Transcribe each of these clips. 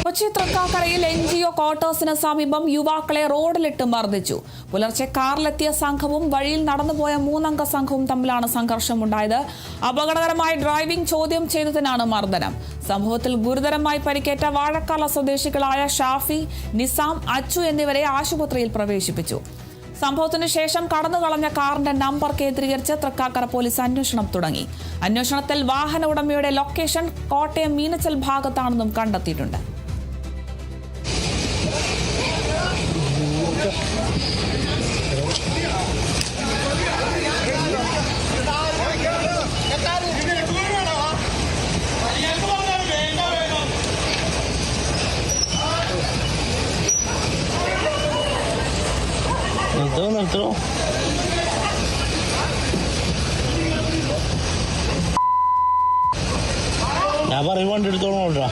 കൊച്ചി തൃക്കാക്കരയിൽ NGO ക്വാർട്ടേഴ്സിന് സമീപം യുവാക്കളെ റോഡിലിട്ട് മർദ്ദിച്ചു. പുലർച്ചെ കാറിലെത്തിയ സംഘവും വഴിയിൽ നടന്നുപോയ 3 അംഗ സംഘവും തമ്മിലാണ് സംഘർഷമുണ്ടായത്. അപകടകരമായ ഡ്രൈവിംഗ് ചോദ്യം ചെയ്തതിനാണ് മർദ്ദനം. സംഭവത്തിൽ ഗുരുതരമായി പരിക്കേറ്റ വാഴക്കാല സ്വദേശികളായ ഷാഫി, നിസാം, അച്ചു എന്നിവരെ ആശുപത്രിയിൽ പ്രവേശിപ്പിച്ചു. സംഭവത്തിന് ശേഷം കടന്നുകളഞ്ഞ കാറിന്റെ നമ്പർ കേന്ദ്രീകരിച്ച് തൃക്കാക്കര പോലീസ് അന്വേഷണം തുടങ്ങി. അന്വേഷണത്തിൽ വാഹന ഉടമയുടെ ലൊക്കേഷൻ കോട്ടയം മീനച്ചൽ ഭാഗത്താണെന്നും കണ്ടെത്തിയിട്ടുണ്ട്. നിർത്തണോ ഞാൻ പറയും വണ്ടി എടുത്തോളൂ നോട്ടാ.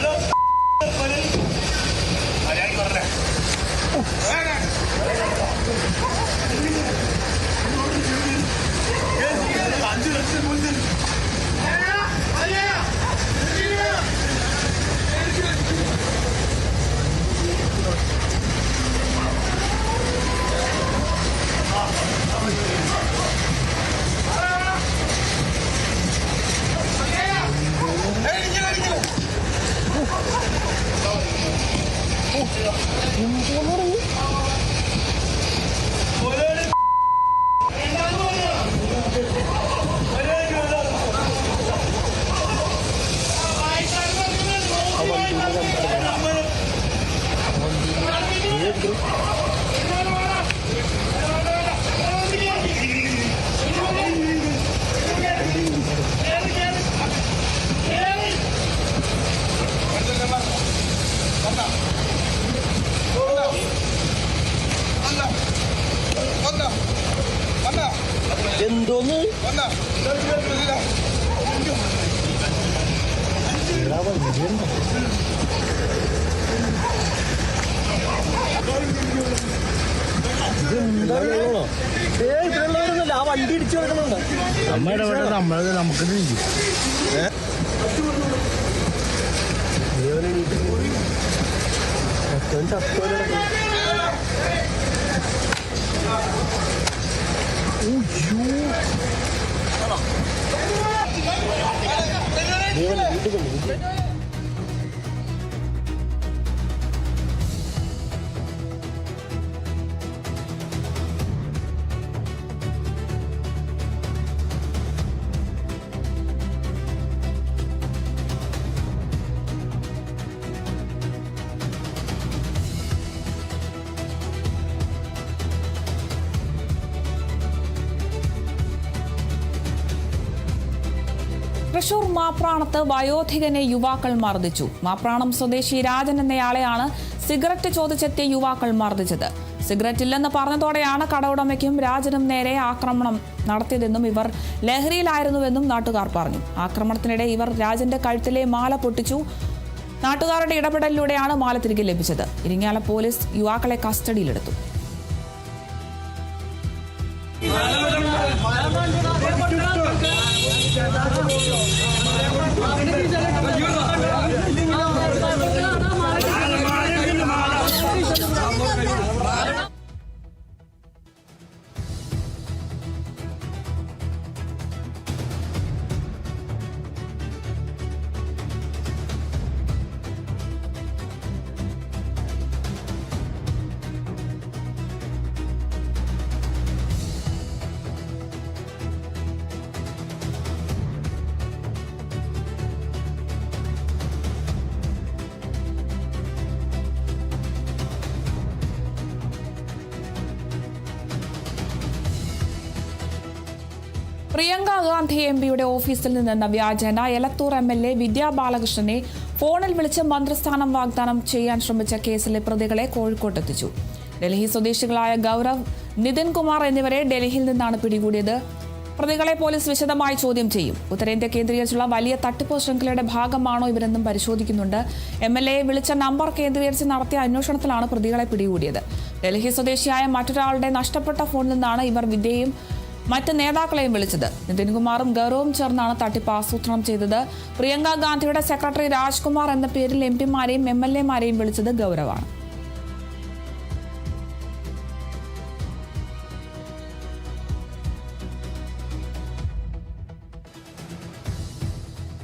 എന്തോന്ന് ആ വണ്ടി ഇടിച്ചു കൊടുക്കുന്നുണ്ട്. അമ്മയുടെ വീട്ടിൽ നമ്മളത് നമുക്ക് തൃശൂർ മാപ്രാണത്ത് വയോധികനെ യുവാക്കൾ മർദ്ദിച്ചു. മാപ്രാണം സ്വദേശി രാജൻ എന്നയാളെയാണ് സിഗരറ്റ് ചോദിച്ചെത്തിയ യുവാക്കൾ മർദ്ദിച്ചത്. സിഗരറ്റ് ഇല്ലെന്ന് പറഞ്ഞതോടെയാണ് കടയുടമയ്ക്കും രാജനും നേരെ ആക്രമണം നടത്തിയതെന്നും ഇവർ ലഹരിയിലായിരുന്നുവെന്നും നാട്ടുകാർ പറഞ്ഞു. ആക്രമണത്തിനിടെ ഇവർ രാജന്റെ കഴുത്തിലെ മാല പൊട്ടിച്ചു. നാട്ടുകാരുടെ ഇടപെടലിലൂടെയാണ് മാല തിരികെ ലഭിച്ചത്. ഇരിങ്ങാലക്കുട പോലീസ് യുവാക്കളെ കസ്റ്റഡിയിലെടുത്തു. പ്രിയങ്ക ഗാന്ധി എംപിയുടെ ഓഫീസിൽ നിന്നെന്ന വ്യാജേന എലത്തൂർ MLA വിദ്യാ ബാലകൃഷ്ണനെ ഫോണിൽ വിളിച്ച് മന്ത്രിസ്ഥാനം വാഗ്ദാനം ചെയ്യാൻ ശ്രമിച്ച കേസിലെ പ്രതികളെ കോഴിക്കോട്ടെത്തിച്ചു. ഡൽഹി സ്വദേശികളായ ഗൗരവ്, നിതിൻ കുമാർ എന്നിവരെ ഡൽഹിയിൽ നിന്നാണ് പിടികൂടിയത്. പ്രതികളെ പോലീസ് വിശദമായി ചോദ്യം ചെയ്യും. ഉത്തരേന്ത്യ കേന്ദ്രീകരിച്ചുള്ള വലിയ തട്ടിപ്പ് ശൃംഖലയുടെ ഭാഗമാണോ ഇവരെന്നും പരിശോധിക്കുന്നുണ്ട്. MLA വിളിച്ച നമ്പർ കേന്ദ്രീകരിച്ച് നടത്തിയ അന്വേഷണത്തിലാണ് പ്രതികളെ പിടികൂടിയത്. ഡൽഹി സ്വദേശിയായ മറ്റൊരാളുടെ നഷ്ടപ്പെട്ട ഫോണിൽ നിന്നാണ് ഇവർ വിദ്യയും മറ്റ് നേതാക്കളെയും വിളിച്ചത്. നിതിൻകുമാറും ഗൗരവും ചേർന്നാണ് തട്ടിപ്പ് ആസൂത്രണം ചെയ്തത്. പ്രിയങ്ക ഗാന്ധിയുടെ സെക്രട്ടറി രാജ്കുമാർ എന്ന പേരിൽ MP മാരെയും MLA മാരെയും വിളിച്ചത് ഗൗരവാണ്.